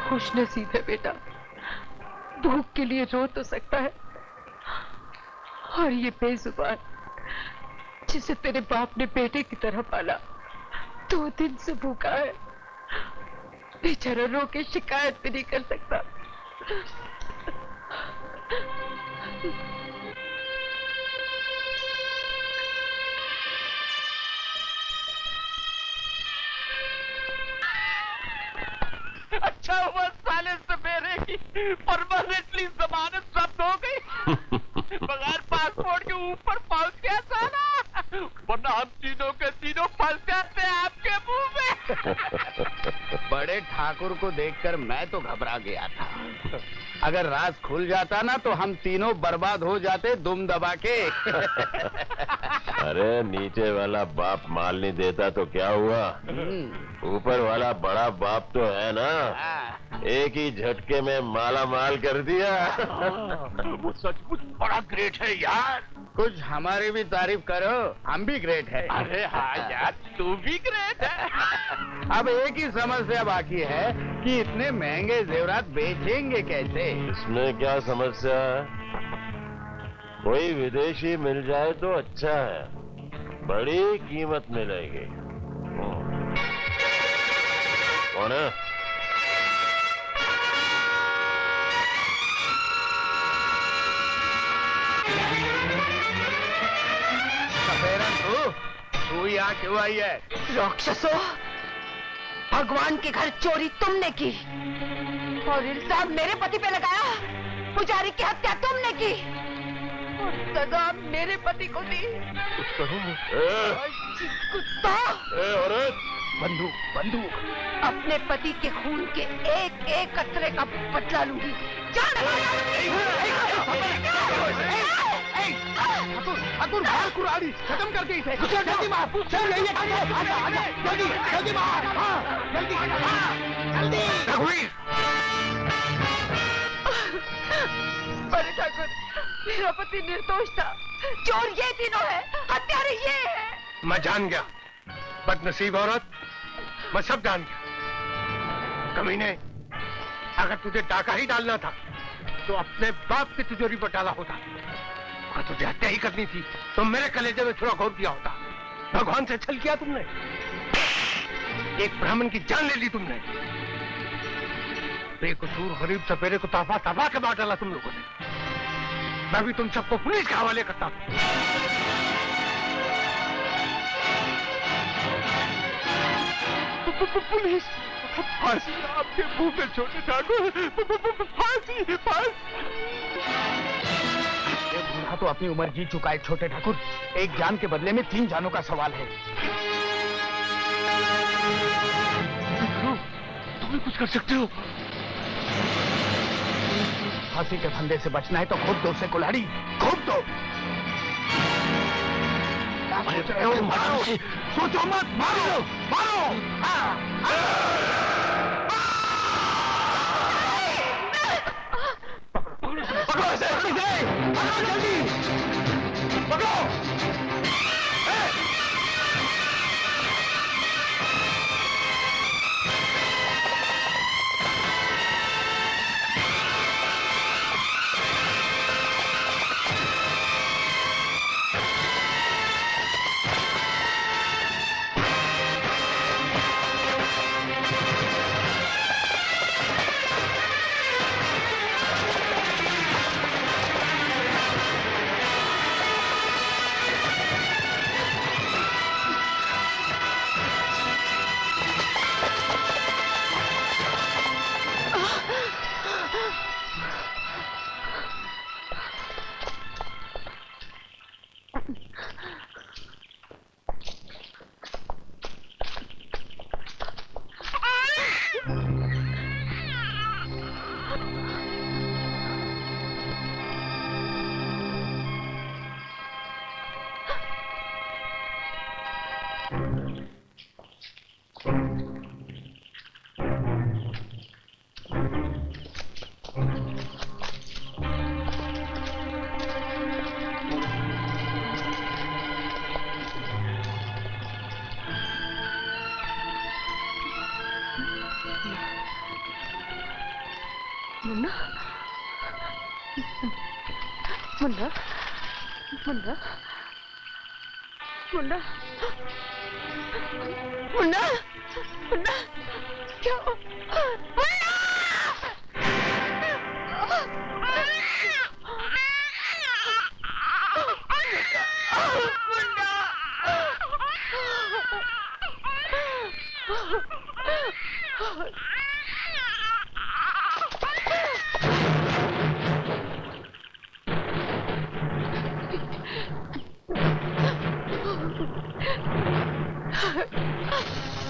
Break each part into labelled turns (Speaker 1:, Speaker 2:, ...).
Speaker 1: खुश नसीब है बेटा, भूख के लिए रो तो सकता है, और ये बेजुबान जिसे तेरे बाप ने बेटे की तरह पाला 2 दिन से भूखा है, बेचारा रो के शिकायत भी नहीं कर सकता।
Speaker 2: अच्छा हुआ साले सवेरे की परमानेंटली जमानत जब्त हो गई। बगैर पासपोर्ट के ऊपर पहुंच गया साला, वरना हम तीनों के तीनों फंस जाते आपके मुंह में।
Speaker 3: बड़े ठाकुर को देखकर मैं तो घबरा गया था। अगर राज खुल जाता ना तो हम तीनों बर्बाद हो जाते दुम दबा के।
Speaker 4: अरे नीचे वाला बाप माल नहीं देता तो क्या हुआ, ऊपर वाला बड़ा बाप तो है ना, एक ही झटके में माला माल कर दिया।
Speaker 2: वो सचमुच बड़ा ग्रेट है यार।
Speaker 3: कुछ हमारी भी तारीफ करो, हम भी ग्रेट है।
Speaker 2: अरे हाँ यार, तू भी ग्रेट है।
Speaker 3: अब एक ही समस्या बाकी है कि इतने महंगे जेवरात बेचेंगे कैसे।
Speaker 4: इसमें क्या समस्या है, कोई विदेशी मिल जाए तो अच्छा है, बड़ी कीमत मिलेगी। कौन है?
Speaker 3: तू यहाँ क्यों आई है?
Speaker 1: राक्षसों, भगवान के घर चोरी तुमने की और इल्जाम मेरे पति पे लगाया, पुजारी की हत्या तुमने की और सजा मेरे पति को दी। कुत्ता!
Speaker 3: बंदूक बंदूक!
Speaker 1: अपने पति के खून के एक एक कतरे का बदला लूंगी।
Speaker 3: ठाकुर मार कुराड़ी, खत्म करके इसे। जल्दी मार, चल रही है, जल्दी जल्दी मार, जल्दी जल्दी। रघुवीर!
Speaker 1: बड़े ठाकुर, मेरा पति निर्दोष था, चोर ये तीनों है, हत्यारे ये है।
Speaker 5: मैं जान गया, बदनसीब औरत, मैं सब जान गया। कमीने, अगर तुझे डाका ही डालना था तो अपने बाप की तिजोरी पर डाला होता। अगर तुझे हत्या ही करनी थी तो मेरे कलेजे में थोड़ा घोर दिया होता। भगवान से छल किया तुमने, एक ब्राह्मण की जान ले ली तुमने। बेकसूर गरीब सपेरे को ताबा ताबा के मार डाला तुम लोगों ने। मैं भी तुम सबको पुलिस के हवाले करता हूँ।
Speaker 2: पुलिस, फांसी आपके मुंह पे छोटे ठाकुर, फांसी फांसी।
Speaker 3: ये बूढ़ा तो अपनी उम्र जी चुका है छोटे ठाकुर। एक जान के बदले में 3 जानों का सवाल है।
Speaker 2: तुम भी कुछ कर सकते हो।
Speaker 3: फांसी के फंदे से बचना है तो खूब दो से कुल्हाड़ी, खूब दो। क्या सोच रहे हो? मारो, सोचो मत, मारो मारो। पकड़ो इसे, पकड़ो जल्दी, पकड़ो।
Speaker 1: मुन्ना, मुन्ना, मुन्ना, मुन्ना, मुन्ना, मुन्ना, क्या?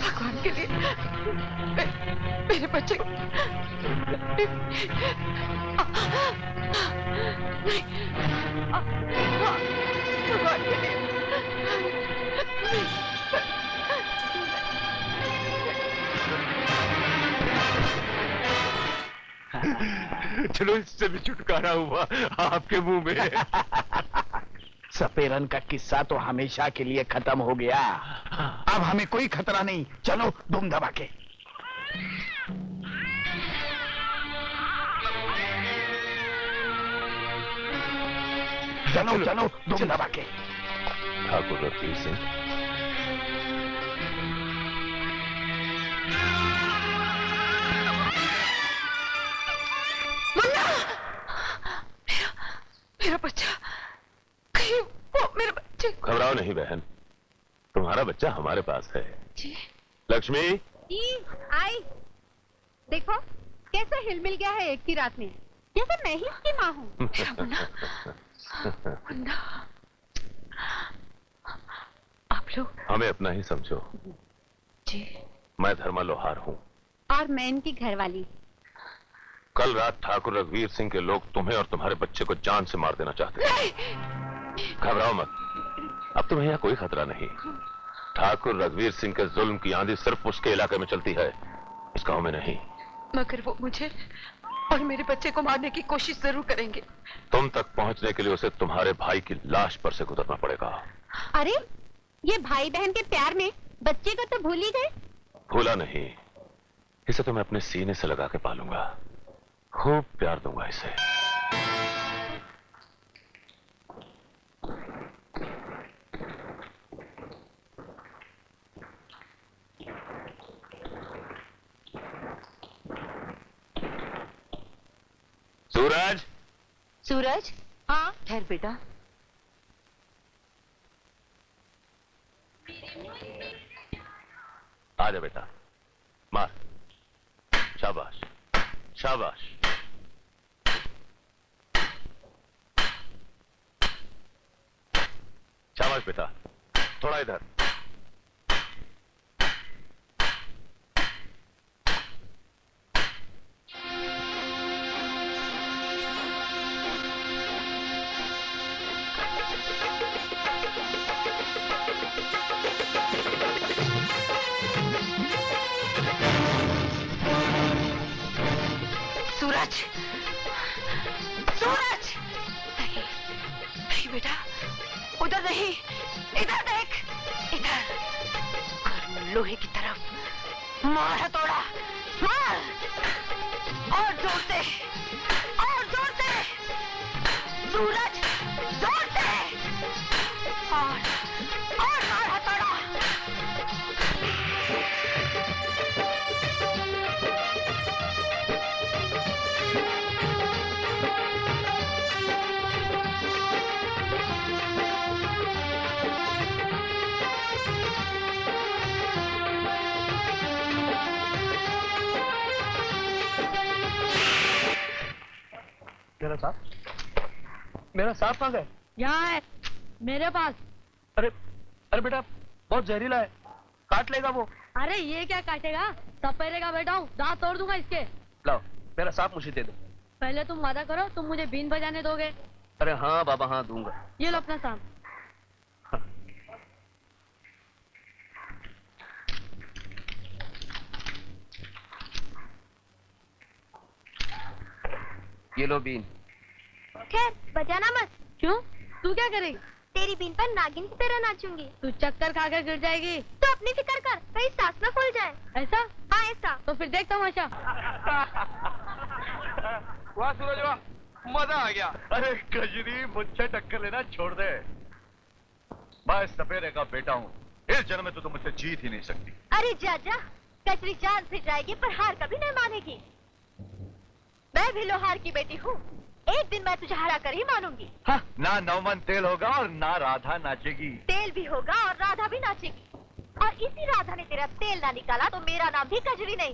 Speaker 1: भगवान के लिए मेरे बच्चे को नहीं, भगवान के लिए
Speaker 2: चलो इससे भी छुटकारा हुआ आपके मुंह में।
Speaker 3: सपेरन का किस्सा तो हमेशा के लिए खत्म हो गया। अब हमें कोई खतरा नहीं। चलो दुम दबा के। चलो चलो दुम दबा के।
Speaker 4: ठाकुर रफीक सिंह,
Speaker 1: मेरा बच्चा, कहीं वो मेरे बच्चे।
Speaker 4: घबराओ नहीं बहन, तुम्हारा बच्चा हमारे पास है।
Speaker 1: जी
Speaker 4: लक्ष्मी,
Speaker 6: आई देखो कैसे हिलमिल गया है एक की रात में, जैसे मैं ही उसकी माँ हूँ।
Speaker 1: मुन्ना, मुन्ना, आप लोग
Speaker 4: हमें अपना ही समझो।
Speaker 1: जी,
Speaker 4: मैं धर्मा लोहार हूँ।
Speaker 6: और मैं इनकी घरवाली।
Speaker 4: कल रात ठाकुर रघुवीर सिंह के लोग तुम्हें और तुम्हारे बच्चे को जान से मार देना चाहते हैं। घबराओ मत, अब तुम्हें यहाँ कोई खतरा नहीं। ठाकुर रघुवीर सिंह के जुल्म की आंधी सिर्फ उसके इलाके में चलती है, इस गांव में नहीं।
Speaker 1: मगर वो मुझे और मेरे बच्चे को मारने की कोशिश जरूर करेंगे।
Speaker 4: तुम तक पहुंचने के लिए उसे तुम्हारे भाई की लाश पर से गुजरना पड़ेगा।
Speaker 6: अरे ये भाई बहन के प्यार में बच्चे को तो भूल ही गए।
Speaker 4: भूला नहीं, इसे तो मैं अपने सीने से लगा के पालूंगा, खूब प्यार दूंगा इसे। सूरज,
Speaker 1: सूरज,
Speaker 6: हाँ
Speaker 1: ठहर बेटा।
Speaker 4: आजा बेटा, मार। शाबाश, शाबाश। शाबाश बेटा, थोड़ा इधर।
Speaker 1: सूरज, सूरज, नहीं, नहीं बेटा, उधर नहीं, इधर देख, इधर। और लोहे की तरफ मार हथौड़ा, मार, और जोर से, और जोर से, सूरज, जोर से, और मार हथौड़ा।
Speaker 2: मेरा सांप कहाँ है?
Speaker 6: यहाँ है मेरे पास।
Speaker 2: अरे अरे बेटा, बहुत जहरीला है, काट लेगा वो।
Speaker 6: अरे ये क्या काटेगा, सपेरे का बेटा हूँ, दांत तोड़ दूंगा इसके।
Speaker 2: लाओ, मेरा सांप मुझे दे दो।
Speaker 6: पहले तुम वादा करो, तुम मुझे बीन बजाने दोगे।
Speaker 2: अरे हाँ बाबा, हाँ दूंगा।
Speaker 6: ये लो अपना सांप।
Speaker 2: ये लो बीन।
Speaker 7: खैर बजाना मत।
Speaker 6: क्यों, तू क्या करेगी?
Speaker 7: तेरी बीन पर नागिन की तरह नाचूंगी।
Speaker 6: तू चक्कर खाकर गिर जाएगी।
Speaker 7: तो अपनी फिक्र कर, कहीं सांस न फूल जाए।
Speaker 6: ऐसा?
Speaker 7: हाँ ऐसा।
Speaker 6: तो फिर देख तमाशा।
Speaker 2: वाह सूरज वाह, मजा आ गया। अरे गजरी, मुझसे टक्कर लेना छोड़ दे।
Speaker 8: मैं सपेरे का बेटा हूँ, इस जन्म में तो तुम मुझसे जीत ही नहीं सकती।
Speaker 7: अरे जा जा, कचरी जान से जाएगी पर हार कभी नहीं मानेगी। मैं भी लोहार की बेटी हूँ, एक दिन मैं तुझे हरा कर ही मानूंगी।
Speaker 8: हाँ, ना नौमन तेल होगा और ना राधा नाचेगी।
Speaker 7: तेल भी होगा और राधा भी नाचेगी, और इसी राधा ने तेरा तेल ना निकाला तो मेरा नाम भी कजरी नहीं।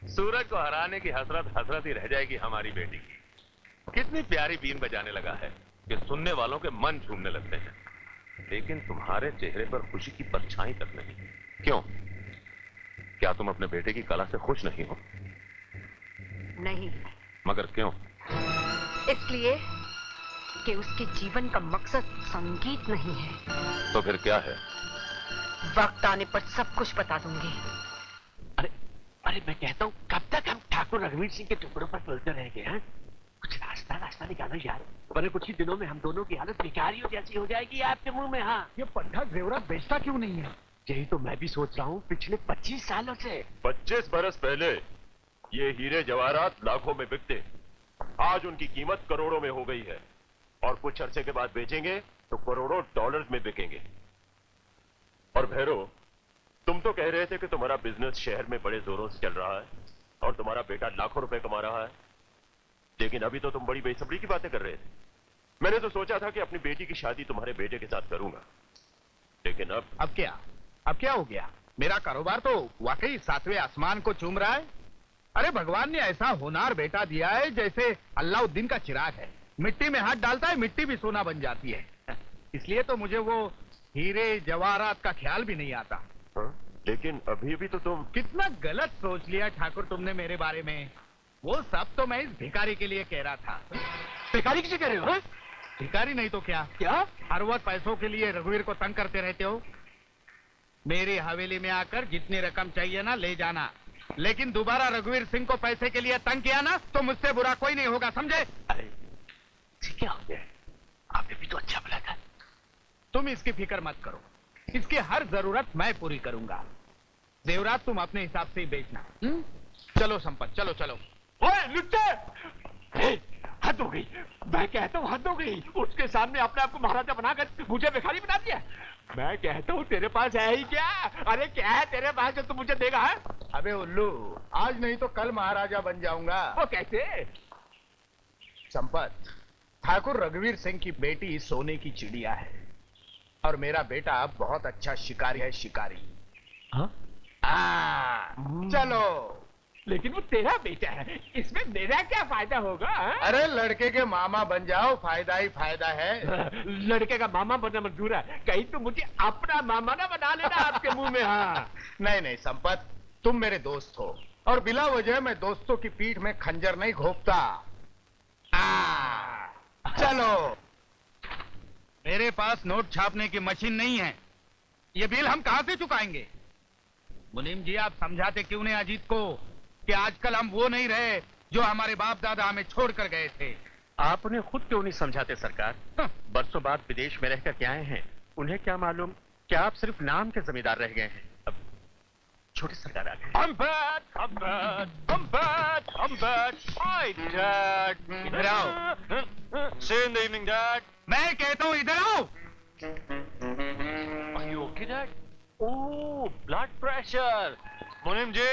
Speaker 4: सूरज को हराने की हसरत हसरत ही रह जाएगी हमारी बेटी की। कितनी प्यारी बीन बजाने लगा है कि सुनने वालों के मन झूमने लगते हैं, लेकिन तुम्हारे चेहरे पर खुशी की परछाई तक नहीं। क्यों? क्या तुम अपने बेटे की कला से खुश नहीं हो?
Speaker 1: नहीं,
Speaker 4: मगर क्यों?
Speaker 1: इसलिए कि उसके जीवन का मकसद संगीत नहीं है।
Speaker 4: तो फिर क्या है?
Speaker 1: वक्त आने पर सब कुछ बता दूंगी।
Speaker 2: अरे अरे मैं कहता हूँ, कब तक हम ठाकुर रघुवीर सिंह के टुकड़ों पर चलते रहेंगे? हैं? कुछ रास्ता निकालो यार, वरना कुछ ही दिनों में हम दोनों की हालत भिखारियों जैसी हो जाएगी आपके मुंह में। हाँ,
Speaker 3: ये पंडा जेवरात बेचता क्यों नहीं है?
Speaker 2: यही तो मैं भी सोच रहा हूँ पिछले 25 सालों से।
Speaker 4: 25 बरस पहले ये हीरे जवाहरात लाखों में बिकते, आज उनकी कीमत करोड़ों में हो गई है, और कुछ अरसे के बाद बेचेंगे तो करोड़ों डॉलर्स में बिकेंगे। और भैरो, तुम तो कह रहे थे कि तुम्हारा बिजनेस शहर में बड़े जोरों से चल रहा है और तुम्हारा बेटा लाखों रुपए कमा रहा है, लेकिन अभी तो तुम बड़ी बेसब्री की बातें कर रहे थे। मैंने तो सोचा था कि अपनी बेटी की शादी तुम्हारे बेटे के साथ करूंगा, लेकिन अब
Speaker 3: क्या हो गया? मेरा कारोबार तो वाकई 7वें आसमान को चूम रहा है। अरे भगवान ने ऐसा होनहार बेटा दिया है जैसे अल्लाउद्दीन का चिराग है, मिट्टी में हाथ डालता है मिट्टी भी सोना बन जाती है। इसलिए तो मुझे वो हीरे जवाहरात का ख्याल भी नहीं आता।
Speaker 4: लेकिन अभी भी तो तुम
Speaker 3: कितना गलत सोच लिया ठाकुर तुमने मेरे बारे में। वो सब तो मैं इस भिखारी के लिए कह रहा था।
Speaker 2: भिखारी किसे कह रहे हो?
Speaker 3: भिखारी नहीं तो क्या? हर वक्त पैसों के लिए रघुवीर को तंग करते रहते हो। मेरी हवेली में आकर जितनी रकम चाहिए ना ले जाना, लेकिन दोबारा रघुवीर सिंह को पैसे के लिए तंग किया ना तो मुझसे बुरा कोई नहीं होगा, समझे?
Speaker 2: अरे क्या हो गया? आपने भी तो अच्छा बोला था।
Speaker 3: तुम इसकी फिक्र मत करो, इसकी हर जरूरत मैं पूरी करूंगा। जेवरात तुम अपने हिसाब से ही बेचना। चलो संपत, चलो चलो।
Speaker 2: ओए लुच्चे, हद हो गई। मैं कहता हूँ हद हो गई। उसके सामने अपने आप को महाराजा बनाकर मुझे भिखारी बना दिया। मैं कहता हूँ तेरे पास है ही क्या? अरे क्या है तेरे पास जो तू मुझे देगा? है?
Speaker 3: अबे उल्लू, आज नहीं तो कल महाराजा बन जाऊंगा।
Speaker 2: वो कैसे?
Speaker 3: संपत, ठाकुर रघुवीर सिंह की बेटी सोने की चिड़िया है और मेरा बेटा बहुत अच्छा शिकारी है, शिकारी।
Speaker 2: हाँ?
Speaker 3: चलो।
Speaker 2: लेकिन वो तेरा बेटा है, इसमें मेरा क्या फायदा होगा?
Speaker 3: अरे लड़के के मामा बन जाओ, फायदा ही फायदा है।
Speaker 2: लड़के का मामा बनना मंजूर है, कहीं तो मुझे अपना मामा ना बना लेना आपके मुंह में। हाँ
Speaker 3: नहीं नहीं संपत, तुम मेरे दोस्त हो और बिला वजह मैं दोस्तों की पीठ में खंजर नहीं घोंपता। चलो। मेरे पास नोट छापने की मशीन नहीं है, ये बिल हम कहां से चुकाएंगे? मुनीम जी, आप समझाते क्यों नहीं अजीत को कि आजकल हम वो नहीं रहे जो हमारे बाप दादा हमें छोड़कर गए थे?
Speaker 9: आप उन्हें खुद क्यों नहीं समझाते सरकार? बरसों बाद विदेश में रहकर क्या आए हैं, उन्हें क्या मालूम क्या आप सिर्फ नाम के जमींदार रह गए हैं। अब छोटे सरकार आ गए।
Speaker 2: I'm back, I'm back, I'm back, I'm back. Hi, Dad.
Speaker 3: इधर आओ।
Speaker 2: See you in the evening, Dad.
Speaker 3: मैं कहता हूँ इधर आओ।
Speaker 2: Are you okay, Dad? Oh, blood pressure. मुनीम जी,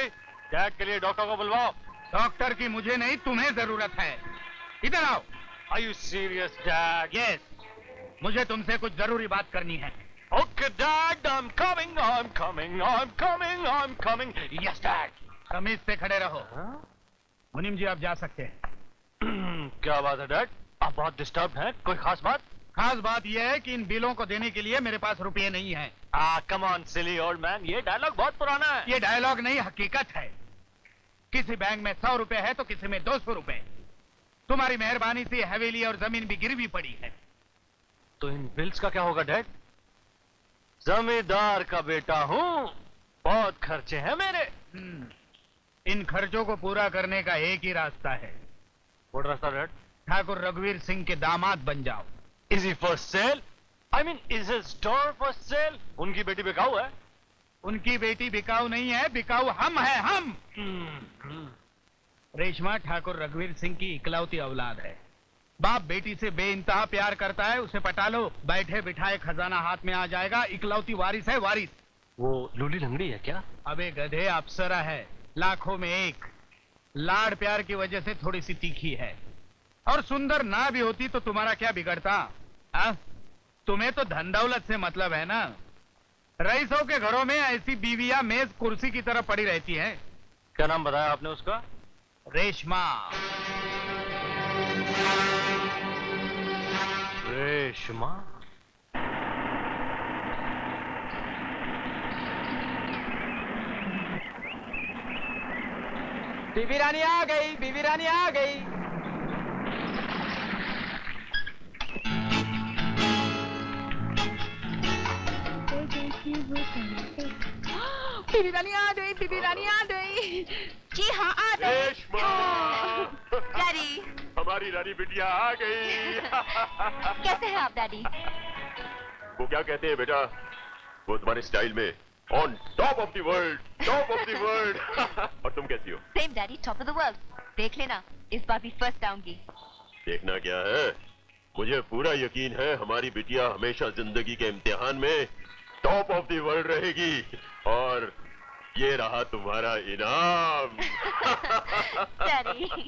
Speaker 2: डैड के लिए डॉक्टर को बुलवाओ।
Speaker 3: डॉक्टर की मुझे नहीं, तुम्हें जरूरत है। इधर आओ।
Speaker 2: Are you serious, Dad?
Speaker 3: Yes, मुझे तुमसे कुछ जरूरी बात करनी है।
Speaker 2: Okay, Dad, I'm coming, I'm coming, I'm coming, I'm coming. Yes, Dad.
Speaker 3: तमीज से खड़े रहो। मुनीम जी, आप जा सकते हैं।
Speaker 2: क्या बात है, डैड? आप बहुत डिस्टर्ब हैं, कोई खास बात?
Speaker 3: खास बात यह है कि इन बिलों को देने के लिए मेरे पास रुपये नहीं है।
Speaker 2: Come on silly old man, ये डायलॉग बहुत पुराना है।
Speaker 3: ये डायलॉग नहीं, हकीकत है। किसी बैंक में 100 रुपए है तो किसी में 200 रुपए। तुम्हारी मेहरबानी से हवेली और जमीन भी गिरवी पड़ी है।
Speaker 2: तो इन बिल्स का क्या होगा, डैड? जमींदार का बेटा हूँ, बहुत खर्चे हैं मेरे।
Speaker 3: इन खर्चों को पूरा करने का एक ही रास्ता है।
Speaker 2: व्हाट रास्ता, डैड?
Speaker 3: ठाकुर रघुवीर सिंह के दामाद बन जाओ।
Speaker 2: Is he for sale? I mean, is his store for sale? उनकी बेटी बिकाऊ है?
Speaker 3: उनकी बेटी बिकाऊ नहीं है, बिकाऊ हम हैं, हम। रेशमा ठाकुर रघुवीर सिंह की इकलौती औलाद है। बाप बेटी से बेइंतहा प्यार करता है, उसे पटा लो, बैठे बिठाए खजाना हाथ में आ जाएगा। इकलौती वारिस है, वारिस।
Speaker 2: वो लूली लंगड़ी है क्या?
Speaker 3: अबे गधे, अप्सरा है, लाखों में एक। लाड़ प्यार की वजह से थोड़ी सी तीखी है, और सुंदर ना भी होती तो तुम्हारा क्या बिगड़ता? तुम्हें तो धन दौलत से मतलब है ना। रईसों के घरों में ऐसी बीवियां मेज कुर्सी की तरह पड़ी रहती हैं।
Speaker 2: क्या नाम बताया आपने उसका?
Speaker 3: रेशमा।
Speaker 2: रेशमा? बीबी रानी आ गई, बीबी रानी आ गई।
Speaker 6: बीबी रानी आ गई, बीबी रानी आ गई।
Speaker 7: जी हाँ, आ गई।
Speaker 4: रेशमा!
Speaker 7: डैडी,
Speaker 4: हमारी रानी बिटिया आ गई।
Speaker 7: कैसे हैं आप डैडी?
Speaker 4: वो क्या कहते हैं बेटा, वो तुम्हारे स्टाइल में on top of the world, top of the world. और तुम कैसी हो?
Speaker 7: Same daddy, top of the world. देख लेना, इस बार भी फर्स्ट आऊंगी।
Speaker 4: देखना क्या है, मुझे पूरा यकीन है हमारी बिटिया हमेशा जिंदगी के इम्तिहान में टॉप ऑफ द वर्ल्ड रहेगी। और ये रहा तुम्हारा इनाम।
Speaker 7: डैडी